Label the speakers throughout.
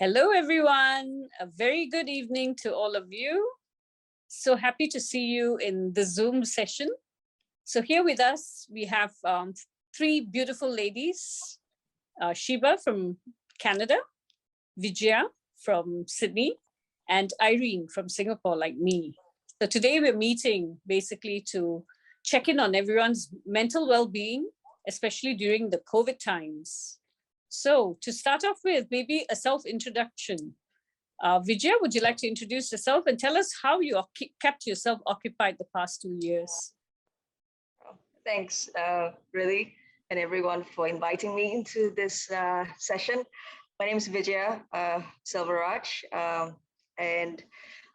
Speaker 1: Hello, everyone. A very good evening to all of you. So happy to see you in the Zoom session. So here with us, we have three beautiful ladies, Shiba from Canada, Vijaya from Sydney, and Irene from Singapore, like me. So today we're meeting basically to check in on everyone's mental well-being, especially during the COVID times. So to start off with, maybe a self-introduction. Vijaya, would you like to introduce yourself and tell us how you kept yourself occupied the past 2 years?
Speaker 2: Thanks, really, and everyone for inviting me into this session. My name is Vijaya Selvaraj, and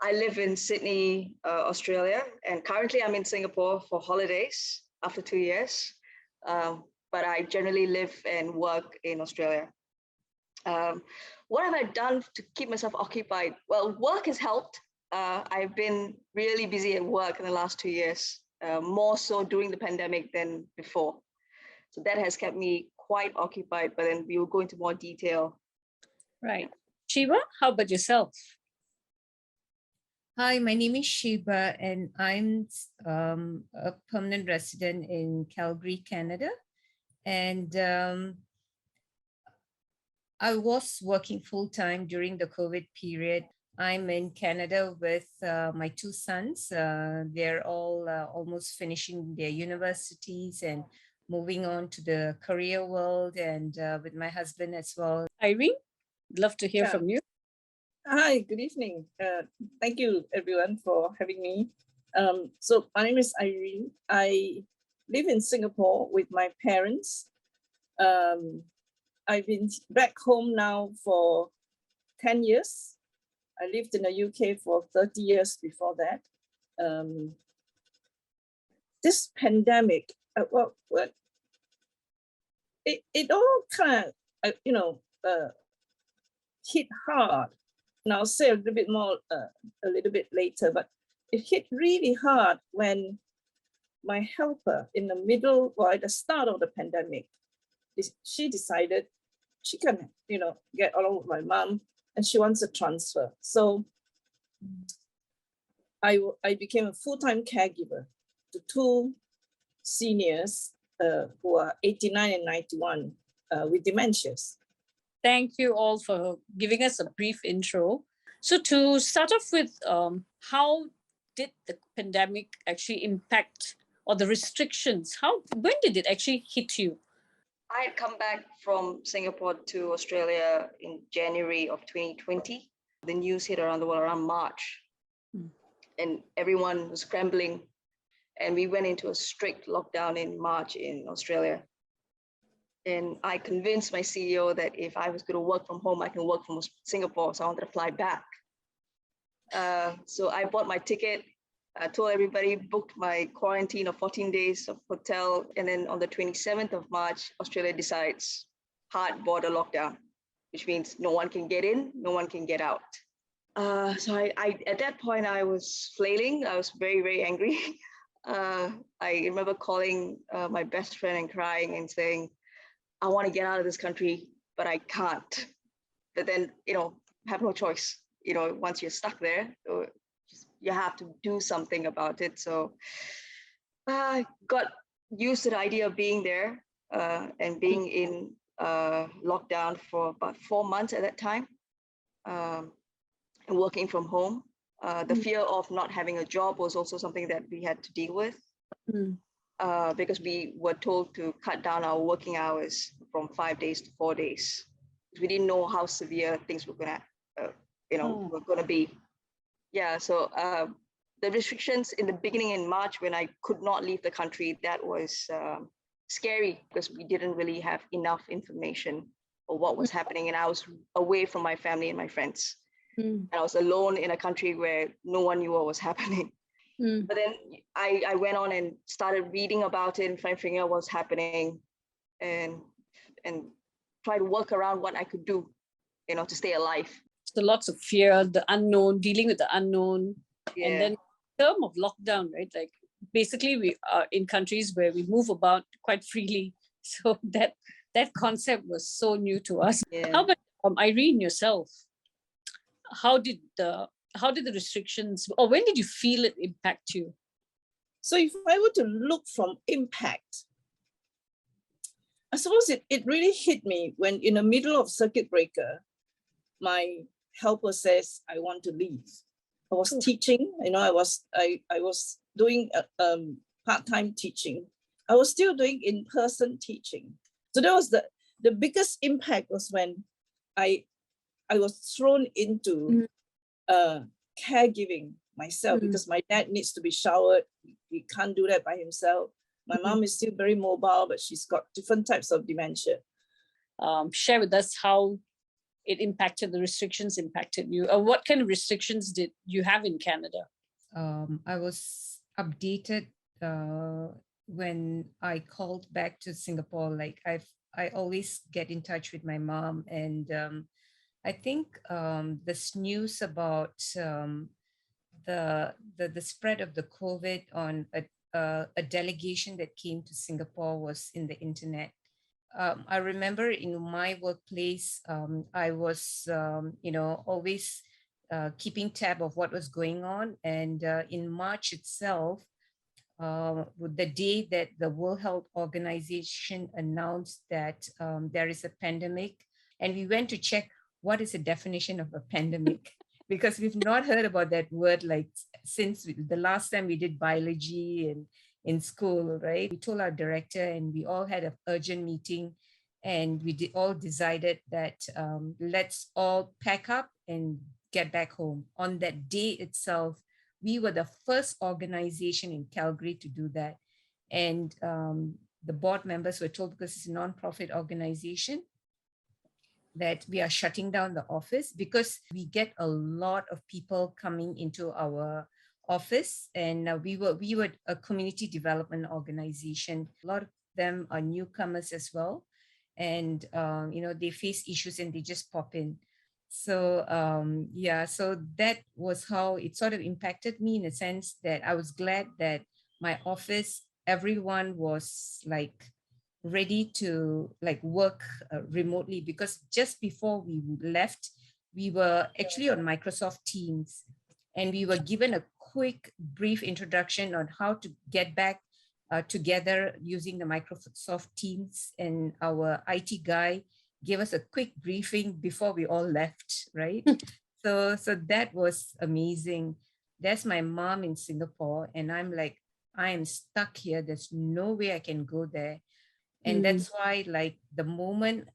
Speaker 2: I live in Sydney, Australia, and currently I'm in Singapore for holidays after 2 years. But I generally live and work in Australia. What have I done to keep myself occupied? Well, work has helped. I've been really busy at work in the last 2 years, more so during the pandemic than before. So that has kept me quite occupied, but then we will go into more detail.
Speaker 1: Right. Shiva, how about yourself?
Speaker 3: Hi, my name is Shiba, and I'm a permanent resident in Calgary, Canada. And I was working full-time during the COVID period. I'm in Canada with my two sons. They're all almost finishing their universities and moving on to the career world, and with my husband as well.
Speaker 1: Irene, love to hear from you.
Speaker 4: Hi, good evening. Thank you everyone for having me. So my name is Irene. I live in Singapore with my parents. I've been back home now for 10 years. I lived in the UK for 30 years before that. This pandemic, it all kind of, hit hard. And I'll say a little bit more a little bit later, but it hit really hard when my helper in the middle, or at the start of the pandemic, she decided she can, get along with my mom and she wants a transfer. So I became a full-time caregiver to two seniors who are 89 and 91 with dementias.
Speaker 1: Thank you all for giving us a brief intro. So to start off with, how did the pandemic actually impact, or the restrictions, when did it actually hit you?
Speaker 2: I had come back from Singapore to Australia in January of 2020. The news hit around the world around March, and everyone was scrambling. And we went into a strict lockdown in March in Australia. And I convinced my CEO that if I was going to work from home, I can work from Singapore. So I wanted to fly back. So I bought my ticket. I told everybody, booked my quarantine of 14 days of hotel. And then on the 27th of March, Australia decides hard border lockdown, which means no one can get in, no one can get out. So I at that point, I was flailing. I was very, very angry. I remember calling my best friend and crying and saying, I want to get out of this country, but I can't. But then, have no choice. Once you're stuck there, you have to do something about it. So I got used to the idea of being there and being in lockdown for about 4 months at that time, and working from home. The fear of not having a job was also something that we had to deal with. Because we were told to cut down our working hours from 5 days to 4 days. We didn't know how severe things were going to be. Yeah, so the restrictions in the beginning in March, when I could not leave the country, that was scary because we didn't really have enough information of what was happening. And I was away from my family and my friends. And I was alone in a country where no one knew what was happening. But then I went on and started reading about it and trying to figure out what's happening and try to work around what I could do, to stay alive.
Speaker 1: So lots of fear, the unknown, dealing with the unknown. Yeah. And then in terms of lockdown, right? Like basically we are in countries where we move about quite freely. So that concept was so new to us. Yeah. How about Irene yourself? how did the restrictions, or when did you feel it impact you?
Speaker 4: So if I were to look from impact, I suppose it really hit me when in the middle of circuit breaker, my helper says, I want to leave. I was teaching, I was doing part-time teaching. I was still doing in-person teaching. So that was the biggest impact was when I was thrown into caregiving myself because my dad needs to be showered. He can't do that by himself. My mom is still very mobile, but she's got different types of dementia.
Speaker 1: Share with us how it impacted, the restrictions impacted you. What kind of restrictions did you have in Canada?
Speaker 3: I was updated when I called back to Singapore. Like I always get in touch with my mom, and I think this news about the spread of the COVID on a delegation that came to Singapore was in the internet. I remember in my workplace, I was, always keeping tab of what was going on. And in March itself, the day that the World Health Organization announced that there is a pandemic, and we went to check what is the definition of a pandemic, because we've not heard about that word like since the last time we did biology and in school, right? We told our director and we all had an urgent meeting, and we all decided that let's all pack up and get back home. On that day itself, we were the first organization in Calgary to do that. And the board members were told, because it's a nonprofit organization, that we are shutting down the office because we get a lot of people coming into our office. And we were a community development organization. A lot of them are newcomers as well. And, they face issues and they just pop in. So, so that was how it sort of impacted me, in a sense that I was glad that my office, everyone was like ready to like work remotely, because just before we left, we were actually on Microsoft Teams, and we were given a quick brief introduction on how to get back together using the Microsoft Teams, and our IT guy gave us a quick briefing before we all left, right? So that was amazing. There's my mom in Singapore, and I'm like, I am stuck here. There's no way I can go there. And that's why, like, the moment,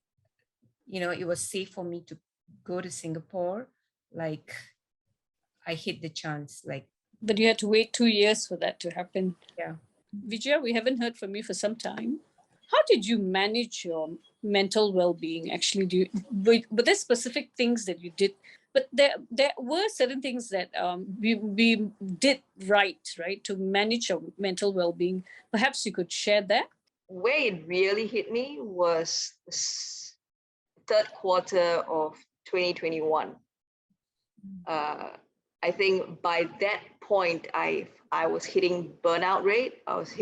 Speaker 3: it was safe for me to go to Singapore, like, I hit the chance, like.
Speaker 1: But you had to wait 2 years for that to happen.
Speaker 3: Yeah.
Speaker 1: Vijaya, we haven't heard from you for some time. How did you manage your mental well-being? Actually, were there specific things that you did? But there were certain things that we did right to manage your mental well-being. Perhaps you could share that.
Speaker 2: Where it really hit me was the third quarter of 2021. I think by that point, I was hitting burnout rate. I was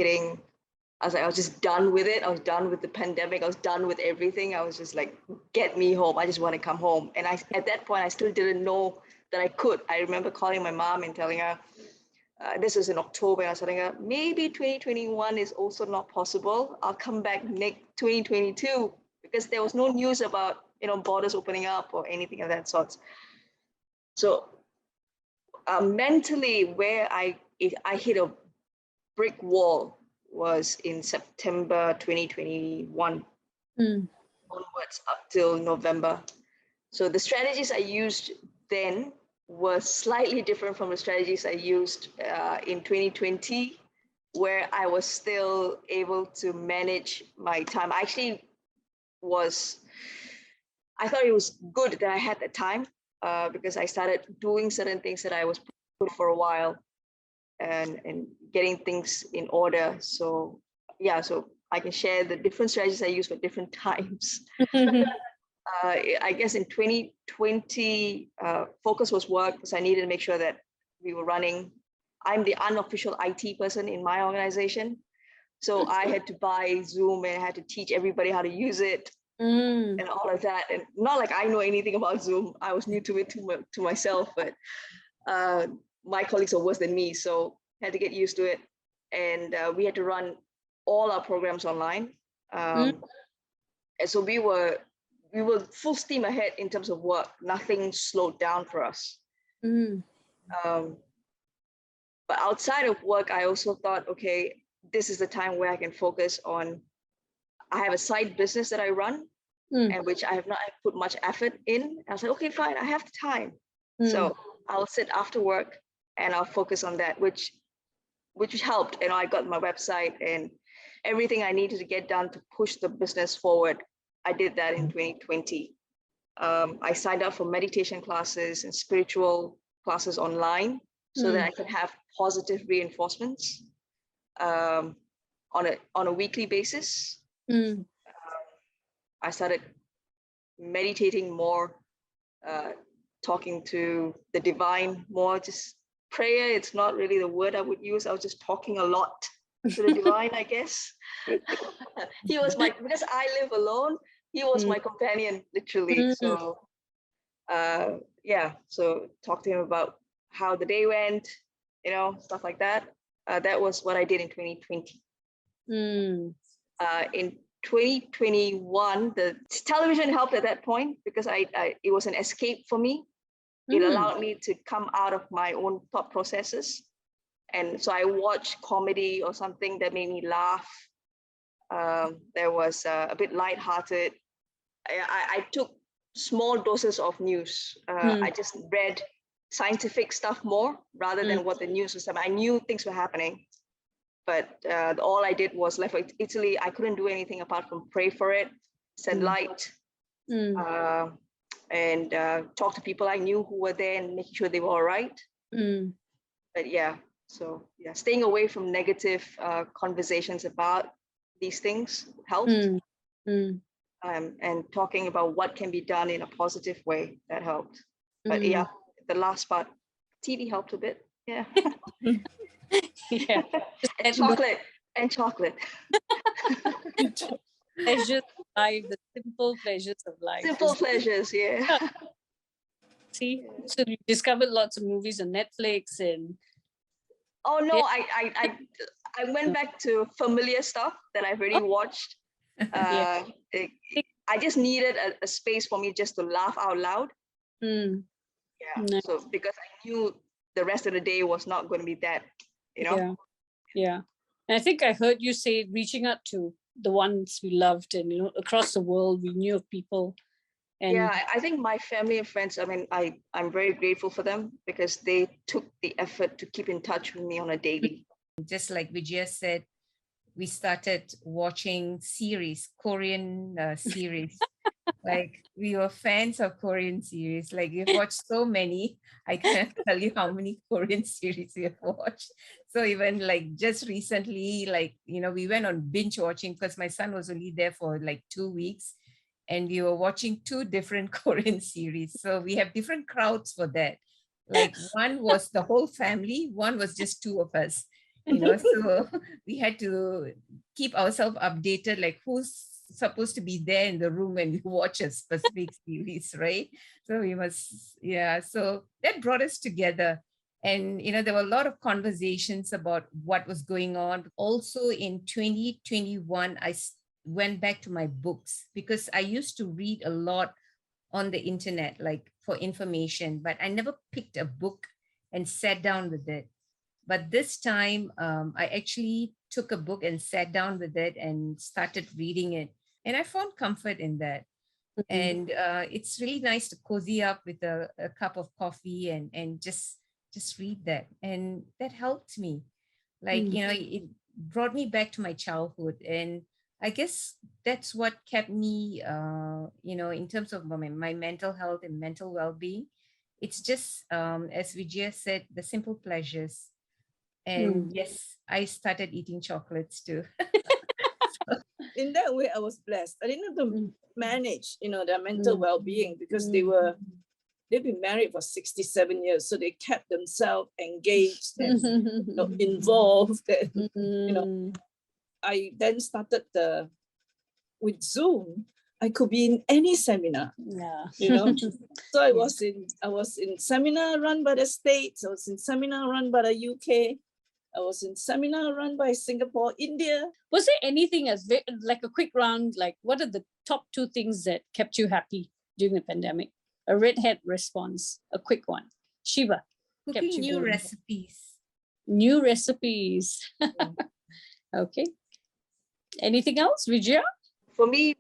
Speaker 2: just done with it. I was done with the pandemic. I was done with everything. I was just like, get me home. I just want to come home. And at that point, I still didn't know that I could. I remember calling my mom and telling her, this was in October. I was telling her, maybe 2021 is also not possible. I'll come back next 2022, because there was no news about, borders opening up or anything of that sort. So mentally, where I hit a brick wall was in September 2021 onwards up till November. So the strategies I used then were slightly different from the strategies I used in 2020, where I was still able to manage my time. I thought it was good that I had the time because I started doing certain things that I was put for a while and getting things in order. So so I can share the different strategies I use for different times. I guess in 2020, focus was work, because I needed to make sure that we were running. I'm the unofficial IT person in my organization. So I had to buy Zoom and I had to teach everybody how to use it. and all of that. And not like I know anything about Zoom. I was new to it to myself, but my colleagues are worse than me, so had to get used to it. And we had to run all our programs online. And so we were full steam ahead in terms of work. Nothing slowed down for us. But outside of work, I also thought, okay, this is the time where I can focus on, I have a side business that I run, and which I have not put much effort in. And I was like, okay, fine, I have the time. So I'll sit after work and I'll focus on that, which helped. And I got my website and everything I needed to get done to push the business forward. I did that in 2020. I signed up for meditation classes and spiritual classes online so that I could have positive reinforcements on a weekly basis. I started meditating more, talking to the divine more. Just prayer, it's not really the word I would use. I was just talking a lot to the divine, I guess. He was because I live alone, he was my companion, literally. So so talk to him about how the day went, stuff like that. That was what I did in 2020. In 2021, the television helped at that point because it was an escape for me. It allowed me to come out of my own thought processes. And so I watched comedy or something that made me laugh. There was a bit lighthearted. I took small doses of news. I just read scientific stuff more rather than what the news was about. I knew things were happening, but all I did was left with Italy. I couldn't do anything apart from pray for it, send light, and talk to people I knew who were there and making sure they were all right. But staying away from negative conversations about these things helped. And talking about what can be done in a positive way, that helped. But the last part, TV helped a bit. Yeah. and chocolate.
Speaker 1: Pleasures of life, the simple pleasures of life.
Speaker 2: Simple pleasures, yeah.
Speaker 1: See, so you discovered lots of movies on Netflix and.
Speaker 2: Oh no, I went back to familiar stuff that I've already watched. I just needed a space for me just to laugh out loud.
Speaker 1: Nice.
Speaker 2: So because I knew the rest of the day was not going to be that,
Speaker 1: Yeah. And I think I heard you say reaching out to the ones we loved and, across the world, we knew of people. And
Speaker 2: I think my family and friends, I mean, I'm very grateful for them because they took the effort to keep in touch with me on a daily.
Speaker 3: Just like Vijaya said, we started watching Korean series. Like we were fans of Korean series. Like we've watched so many. I can't tell you how many Korean series we have watched. So even like just recently, we went on binge watching because my son was only there for like 2 weeks. And we were watching 2 different Korean series. So we have different crowds for that. Like one was the whole family, one was just 2 of us. So we had to keep ourselves updated, like who's supposed to be there in the room when we watch a specific series, right? So we must, so that brought us together. And, there were a lot of conversations about what was going on. Also in 2021, I went back to my books because I used to read a lot on the internet, like for information, but I never picked a book and sat down with it. But this time I actually took a book and sat down with it and started reading it. And I found comfort in that. And it's really nice to cozy up with a cup of coffee and just read that. And that helped me. It brought me back to my childhood. And I guess that's what kept me, in terms of my mental health and mental well-being. It's just, as Vijaya said, the simple pleasures. And yes, I started eating chocolates too.
Speaker 4: In that way, I was blessed. I didn't have to manage, their mental well-being because they've been married for 67 years. So they kept themselves engaged and involved. And, I then started with Zoom. I could be in any seminar,
Speaker 1: Yeah.
Speaker 4: you know. So I was in seminar run by the States. I was in seminar run by the UK. I was in seminar run by Singapore, India.
Speaker 1: Was there anything as like a quick round, like what are the top 2 things that kept you happy during the pandemic? A redhead response, a quick one. Shiva.
Speaker 3: Cooking new
Speaker 1: going.
Speaker 3: recipes.
Speaker 1: New recipes. Okay. Anything else, Vijaya?
Speaker 2: For me,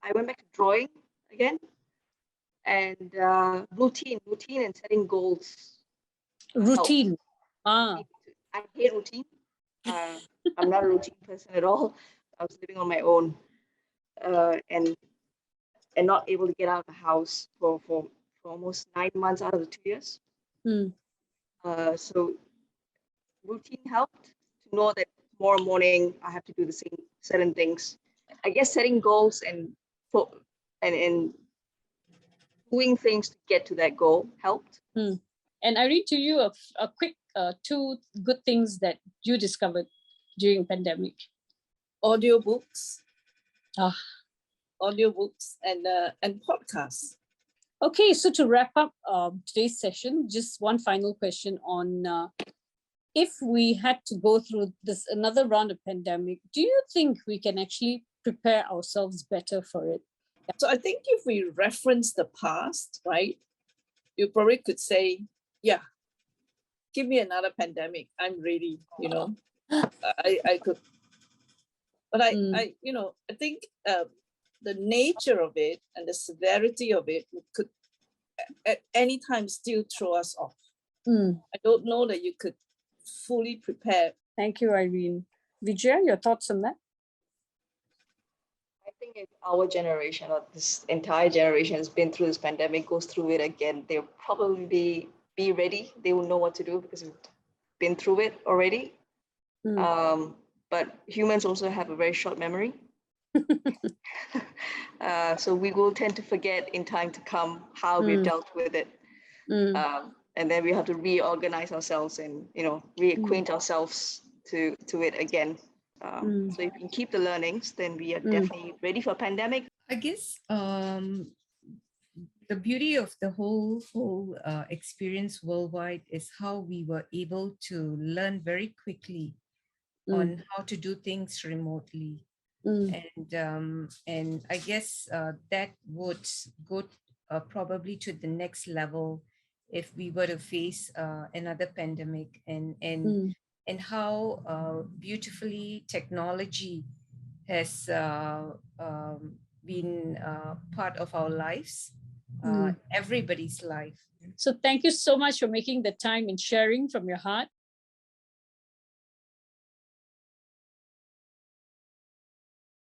Speaker 2: I went back to drawing again, and routine and setting goals.
Speaker 1: Routine.
Speaker 2: I hate routine. I'm not a routine person at all. I was living on my own, and not able to get out of the house for almost 9 months out of the 2 years. So routine helped to know that tomorrow morning I have to do the same certain things. I guess setting goals and doing things to get to that goal helped.
Speaker 1: And I read to you a quick 2 good things that you discovered during pandemic.
Speaker 4: Audiobooks.
Speaker 1: Ah.
Speaker 4: Audiobooks and podcasts.
Speaker 1: Okay, so to wrap up today's session, just one final question on if we had to go through this another round of pandemic, do you think we can actually prepare ourselves better for it?
Speaker 4: So I think if we reference the past, right, you probably could say, yeah, give me another pandemic. I'm ready, you know. I could, but I think the nature of it and the severity of it could at any time still throw us off. I don't know that you could fully prepare.
Speaker 1: Thank you, Irene. Vijaya, your thoughts on that?
Speaker 2: I think if our generation or this entire generation has been through this pandemic, goes through it again, they'll probably be ready. They will know what to do because we've been through it already. But humans also have a very short memory. So we will tend to forget in time to come how we've dealt with it. And then we have to reorganize ourselves and, reacquaint ourselves to it again. So if we can keep the learnings, then we are definitely ready for a pandemic.
Speaker 3: I guess the beauty of the whole experience worldwide is how we were able to learn very quickly on how to do things remotely. And I guess that would go probably to the next level if we were to face another pandemic, and how beautifully technology has been part of our lives, everybody's life.
Speaker 1: So thank you so much for making the time and sharing from your heart.